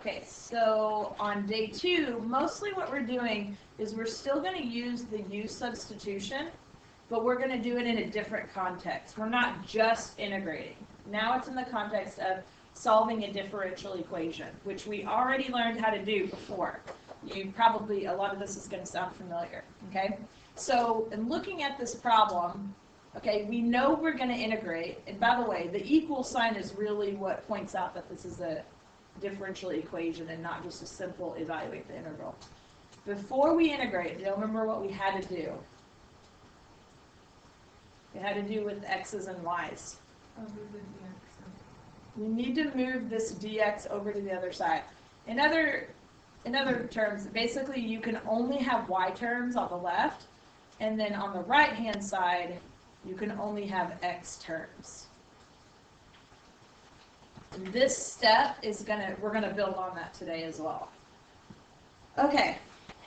Okay, so on day 2, mostly what we're doing is we're still going to use the U substitution, but we're going to do it in a different context. We're not just integrating. Now it's in the context of solving a differential equation, which we already learned how to do before. A lot of this is going to sound familiar, okay? So in looking at this problem, okay, we know we're going to integrate, and by the way, the equal sign is really what points out that this is a differential equation and not just a simple evaluate the integral. Before we integrate, do you remember what we had to do? We had to do with x's and y's. We need to move this dx over to the other side. In other terms, basically you can only have y terms on the left, and then on the right hand side you can only have x terms. This step is we're gonna build on that today as well. Okay,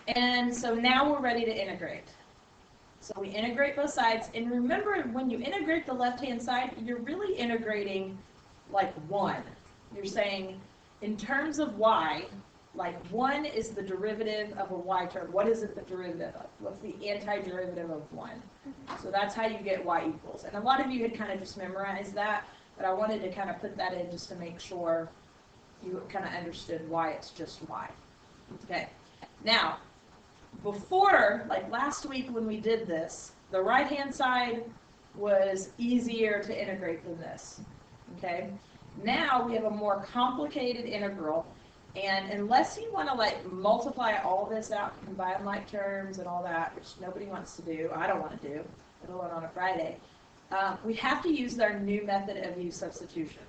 and so now we're ready to integrate. So we integrate both sides, and remember, when you integrate the left-hand side, you're really integrating like 1. You're saying, in terms of y, like 1 is the derivative of a y term. What is it the derivative of? What's the antiderivative of 1? So that's how you get y equals. And a lot of you had kind of just memorized that, but I wanted to kind of put that in just to make sure you kind of understood why it's just y. Okay. Now, before, like last week when we did this, the right-hand side was easier to integrate than this. Okay. Now we have a more complicated integral, and unless you want to like multiply all this out, combine like terms and all that, which nobody wants to do, I don't want to do, let alone on a Friday, we have to use our new method of U substitution.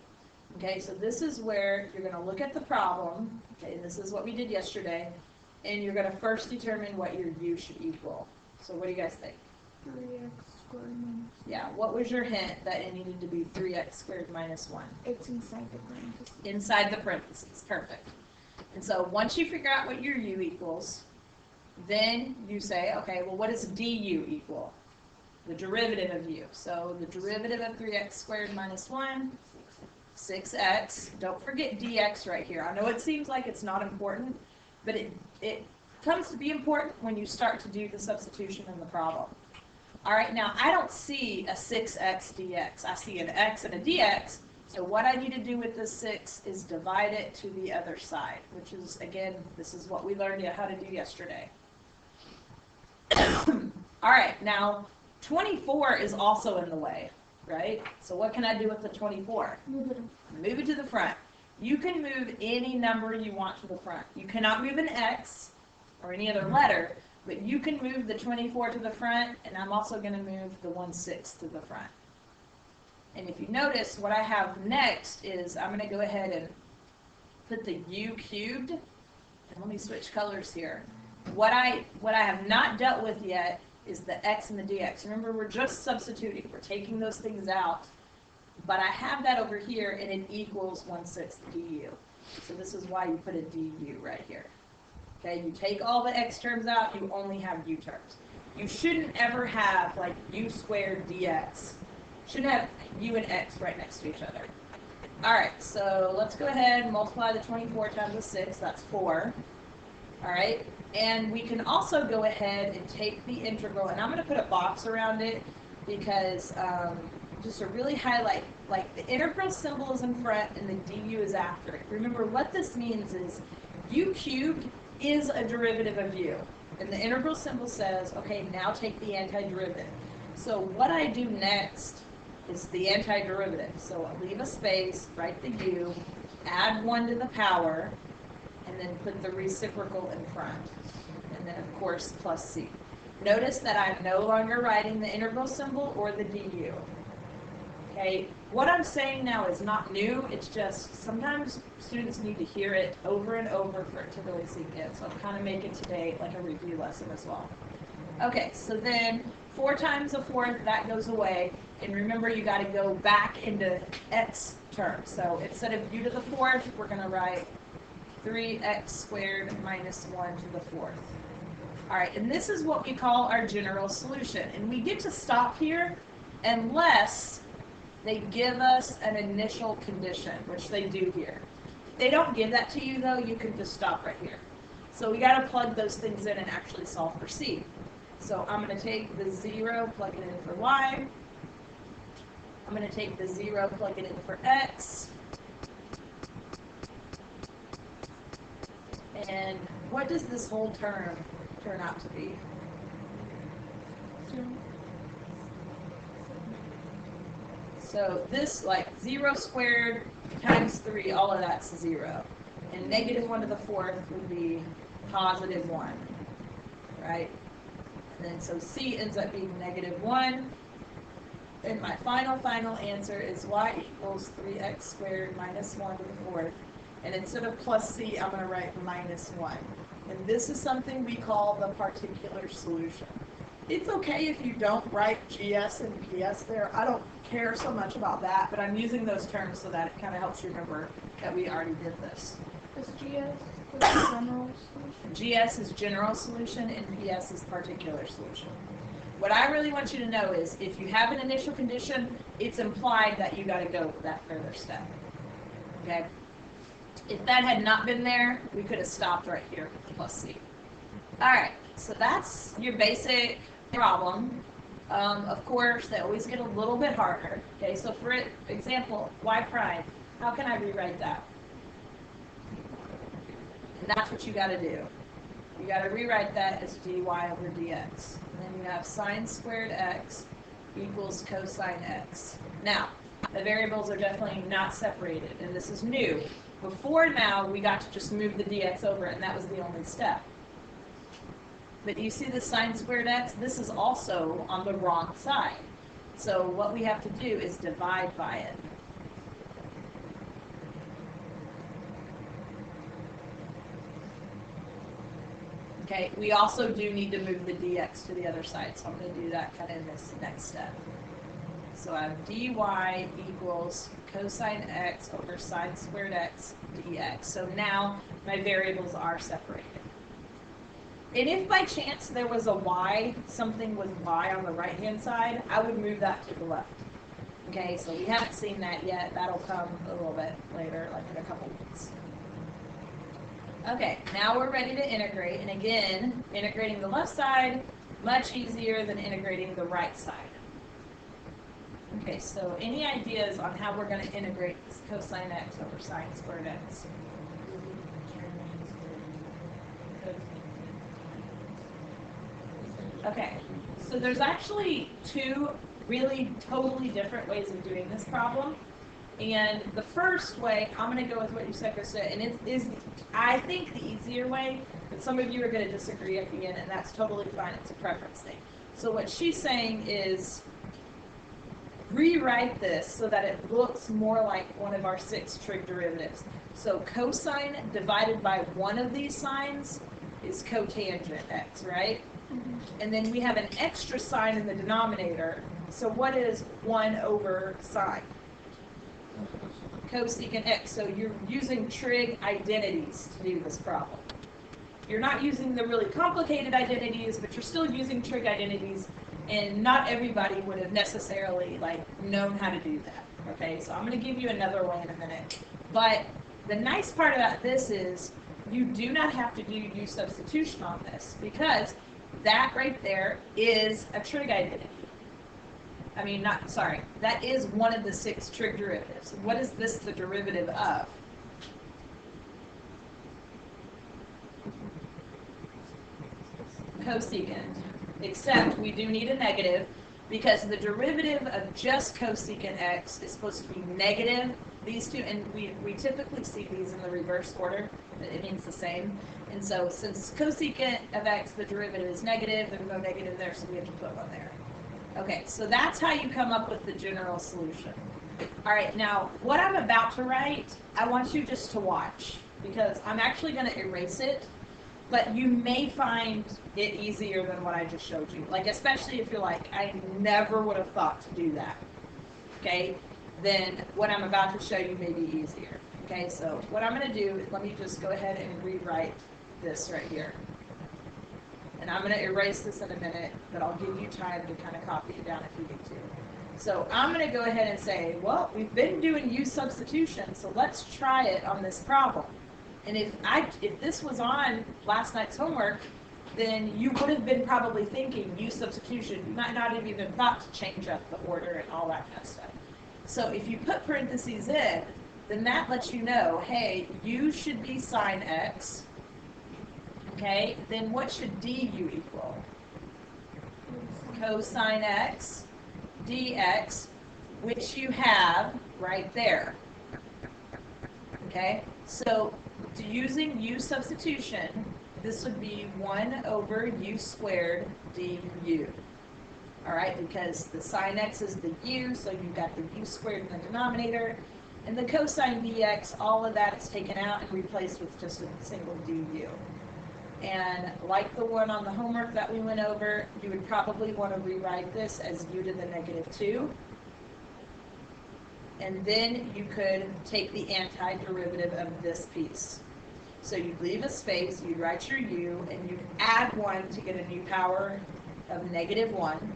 Okay, so this is where you're going to look at the problem. Okay, this is what we did yesterday, and you're going to first determine what your U should equal. So what do you guys think? 3x squared minus 1. Yeah, what was your hint that it needed to be 3x squared minus 1? It's inside the parentheses. Inside the parentheses, perfect. And so once you figure out what your U equals, then you say, okay, well, what does du equal? The derivative of u. So the derivative of 3x squared minus 1, 6x. Don't forget dx right here. I know it seems like it's not important, but it comes to be important when you start to do the substitution in the problem. All right, now I don't see a 6x dx. I see an x and a dx. So what I need to do with this 6 is divide it to the other side, which is, again, this is what we learned how to do yesterday. All right, now 24 is also in the way, right? So what can I do with the 24? Move Move it to the front. You can move any number you want to the front. You cannot move an x or any other letter, but you can move the 24 to the front, and I'm also going to move the 1/6 to the front. And if you notice, what I have next is I'm going to go ahead and put the u cubed, and let me switch colors here. What I have not dealt with yet is the x and the dx. Remember, we're just substituting. We're taking those things out. But I have that over here, and it equals 1/6 du. So this is why you put a du right here. Okay, you take all the x terms out, you only have u terms. You shouldn't ever have like u squared dx. Shouldn't have u and x right next to each other. All right, so let's go ahead and multiply the 24 times the 6. That's 4. All right, and we can also go ahead and take the integral, and I'm going to put a box around it because just to really highlight, like the integral symbol is in front and the du is after it. Remember, what this means is u cubed is a derivative of u, and the integral symbol says, okay, now take the antiderivative. So what I do next is the antiderivative. So I'll leave a space, write the u, add 1 to the power, and then put the reciprocal in front. And then, of course, plus c. Notice that I'm no longer writing the integral symbol or the du. Okay, what I'm saying now is not new. It's just sometimes students need to hear it over and over for it to really sink in. So I'm kind of making today like a review lesson as well. Okay, so then 4 times a 4th, that goes away. And remember, you got to go back into x terms. So instead of u to the 4th, we're going to write 3x squared minus 1 to the 4th. All right, and this is what we call our general solution. And we get to stop here unless they give us an initial condition, which they do here. they don't give that to you though, you can just stop right here. So we got to plug those things in and actually solve for c. So I'm going to take the 0, plug it in for y. I'm going to take the 0, plug it in for x. And what does this whole term turn out to be? So this, like 0 squared times 3, all of that's 0. And negative 1 to the 4th would be positive 1, right? And then so c ends up being negative 1. And my final answer is y equals 3x squared minus 1 to the 4th. And instead of plus c, I'm going to write minus 1. And this is something we call the particular solution. It's okay if you don't write GS and PS there. I don't care so much about that, but I'm using those terms so that it kind of helps you remember that we already did this. Is GS the general solution? GS is general solution and PS is particular solution. What I really want you to know is if you have an initial condition, it's implied that you got to go that further step. Okay? If that had not been there, we could have stopped right here with plus C. All right, so that's your basic problem. Of course, they always get a little bit harder. Okay, so for example, y prime, how can I rewrite that? And that's what you got to do. You got to rewrite that as dy over dx. And then you have sine squared x equals cosine x. Now, the variables are definitely not separated, and this is new. Before now, we got to just move the dx over, and that was the only step. But you see the sine squared x? This is also on the wrong side. So what we have to do is divide by it. Okay, we also do need to move the dx to the other side, so I'm going to do that kind of in this next step. So I have dy equals cosine x over sine squared x dx. So now my variables are separated. And if by chance there was a y, something with y on the right-hand side, I would move that to the left. Okay, so we haven't seen that yet. That'll come a little bit later, like in a couple weeks. Okay, now we're ready to integrate. And again, integrating the left side, much easier than integrating the right side. Okay, so any ideas on how we're going to integrate this cosine x over sine squared x? Okay, so there's actually two really totally different ways of doing this problem. And the first way, I'm going to go with what you said, Krista, and it is, I think, the easier way, but some of you are going to disagree at the end, and that's totally fine. It's a preference thing. So what she's saying is rewrite this so that it looks more like one of our 6 trig derivatives. So cosine divided by one of these signs is cotangent x, right? And then we have an extra sign in the denominator. So what is 1 over sine? Cosecant x. So you're using trig identities to do this problem. You're not using the really complicated identities, but you're still using trig identities, and not everybody would have necessarily known how to do that. Okay, so I'm going to give you another way in a minute. But the nice part about this is you do not have to do U substitution on this, because that right there is a trig identity. I mean, that is one of the 6 trig derivatives. What is this the derivative of? Cosecant. Except we do need a negative, because the derivative of just cosecant x is supposed to be negative. These two, and we typically see these in the reverse order. It means the same. And so since cosecant of x, the derivative is negative, there's no negative there, so we have to put one there. Okay, so that's how you come up with the general solution. All right, now what I'm about to write, I want you just to watch, because I'm actually going to erase it, but you may find it easier than what I just showed you. Especially if you're like, I never would have thought to do that. Okay, then what I'm about to show you may be easier. Okay, so what I'm going to do, let me just go ahead and rewrite this right here. And I'm going to erase this in a minute, but I'll give you time to kind of copy it down if you need to. So I'm going to go ahead and say, well, we've been doing U substitution, so let's try it on this problem. And if this was on last night's homework, then you would have been probably thinking U substitution. You might not have even thought to change up the order and all that kind of stuff. So if you put parentheses in, then that lets you know, hey, U should be sine x. Okay, then what should du equal? Cosine x dx, which you have right there. Okay, so using U substitution, this would be 1 over U squared du. All right, because the sine x is the U, so you've got the U squared in the denominator, and the cosine dx, all of that is taken out and replaced with just a single du. And like the one on the homework that we went over, you would probably want to rewrite this as u to the negative 2. And then you could take the antiderivative of this piece. So you'd leave a space, you'd write your u, and you'd add 1 to get a new power of negative 1.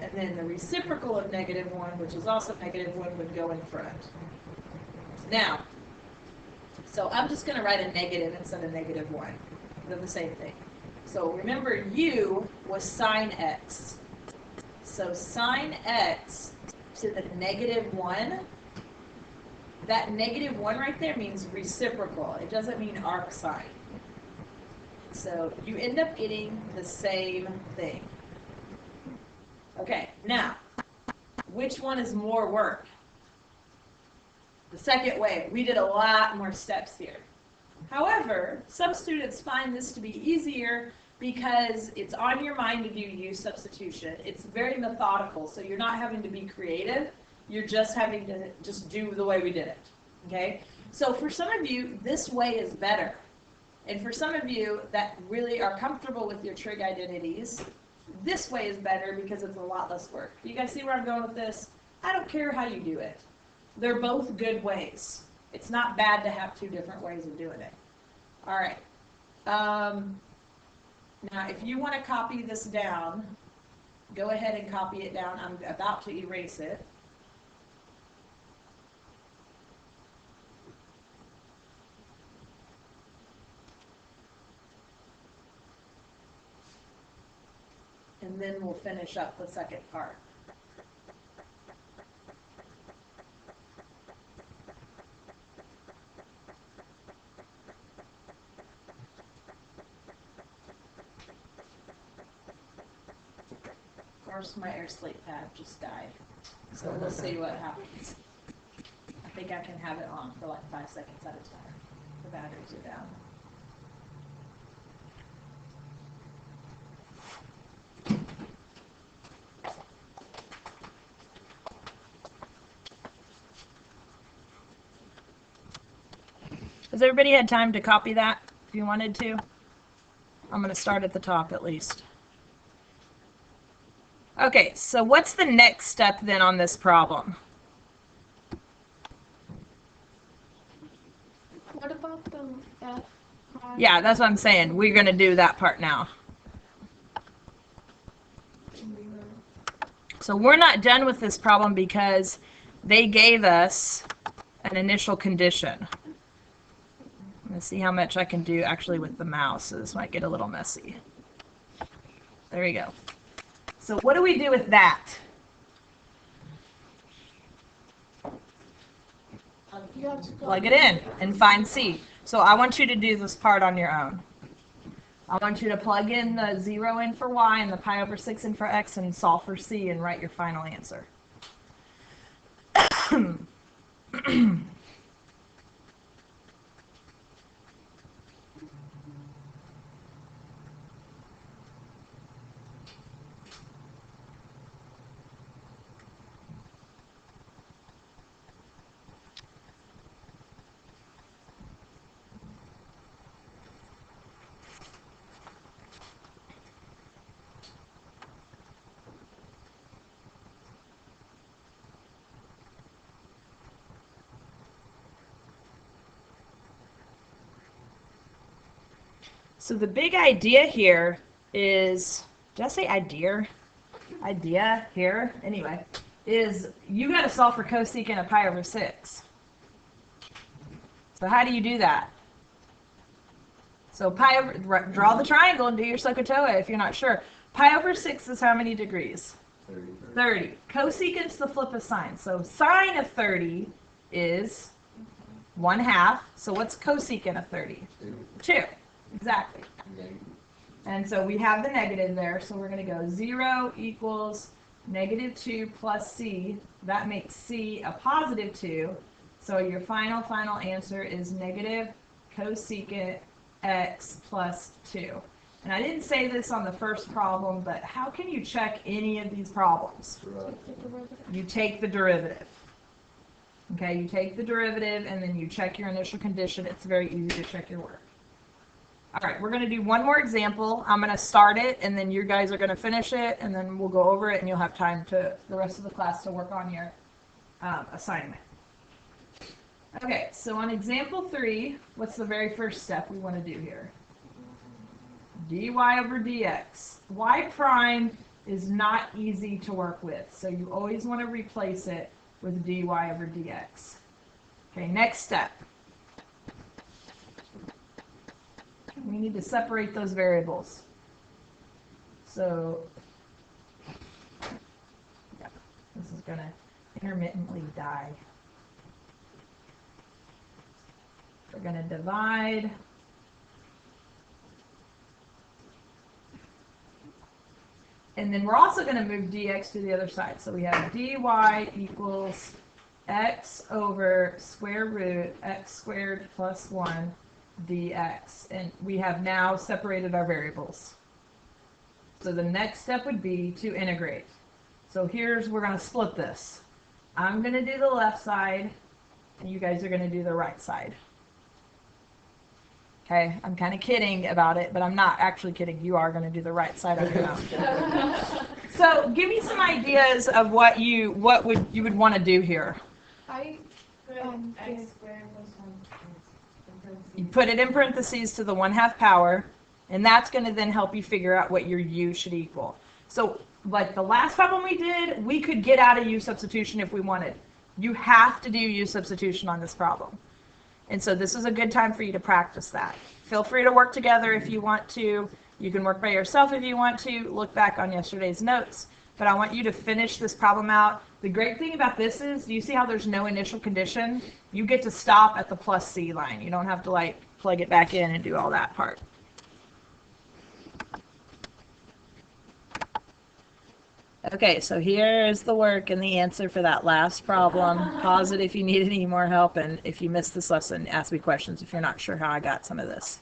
And then the reciprocal of negative 1, which is also negative 1, would go in front. Now, so I'm just going to write a negative instead of negative 1. They're the same thing. So remember, u was sine x. So sine x to the negative 1, that negative 1 right there means reciprocal. It doesn't mean arc sine. So you end up getting the same thing. Okay, now, which one is more work? The second way. We did a lot more steps here. However, some students find this to be easier because it's on your mind to do U substitution. It's very methodical, so you're not having to be creative. You're just having to just do the way we did it. Okay? So for some of you, this way is better. And for some of you that really are comfortable with your trig identities, this way is better because it's a lot less work. You guys see where I'm going with this? I don't care how you do it. They're both good ways. It's not bad to have two different ways of doing it. All right. Now, if you want to copy this down, go ahead and copy it down. I'm about to erase it. And then we'll finish up the second part. Of course, my air slate pad just died, so we'll see what happens. I think I can have it on for like 5 seconds at a time. The batteries are down. Has everybody had time to copy that if you wanted to? I'm going to start at the top at least. Okay, so what's the next step then on this problem? What about the F? Yeah, that's what I'm saying. We're going to do that part now. So we're not done with this problem because they gave us an initial condition. Let's see how much I can do actually with the mouse. So this might get a little messy. There we go. So what do we do with that? You have to Plug it in and find C. So I want you to do this part on your own. I want you to plug in the 0 in for y and the pi over 6 in for x and solve for C and write your final answer. So the big idea here is, did I say idea? Idea here? Anyway, is you got to solve for cosecant of pi over 6. So how do you do that? So pi over, draw the triangle and do your SOHCAHTOA if you're not sure. Pi over 6 is how many degrees? 30. Cosecant's the flip of sine. So sine of 30 is 1/2. So what's cosecant of 30? 2. Exactly. And so we have the negative there. So we're going to go 0 equals -2 plus c. That makes c a positive 2. So your final answer is negative cosecant x plus 2. And I didn't say this on the first problem, but how can you check any of these problems? You take the derivative. Okay, you take the derivative and then you check your initial condition. It's very easy to check your work. All right, we're going to do one more example. I'm going to start it and then you guys are going to finish it and then we'll go over it and you'll have time to the rest of the class to work on your assignment. Okay, so on example 3, what's the very first step we want to do here? dy over dx. Y prime is not easy to work with, so you always want to replace it with dy over dx. Okay, next step. We need to separate those variables. So, yeah, this is going to intermittently die. We're going to divide. And then we're also going to move dx to the other side. So we have dy equals x over square root x squared plus 1 dx. And we have now separated our variables. So the next step would be to integrate. So we're going to split this. I'm going to do the left side, and you guys are going to do the right side. Okay, I'm kind of kidding about it, but I'm not actually kidding. You are going to do the right side of your own. So, give me some ideas of what you would want to do here. I X squared plus 1. You put it in parentheses to the 1/2 power, and that's going to then help you figure out what your u should equal. So, like the last problem we did, we could get out of u substitution if we wanted. You have to do u substitution on this problem. And so this is a good time for you to practice that. Feel free to work together if you want to. You can work by yourself if you want to. Look back on yesterday's notes. But I want you to finish this problem out. The great thing about this is, do you see how there's no initial condition? You get to stop at the plus c line. You don't have to like plug it back in and do all that part. Okay, so here's the work and the answer for that last problem. Pause it if you need any more help, and if you missed this lesson, ask me questions if you're not sure how I got some of this.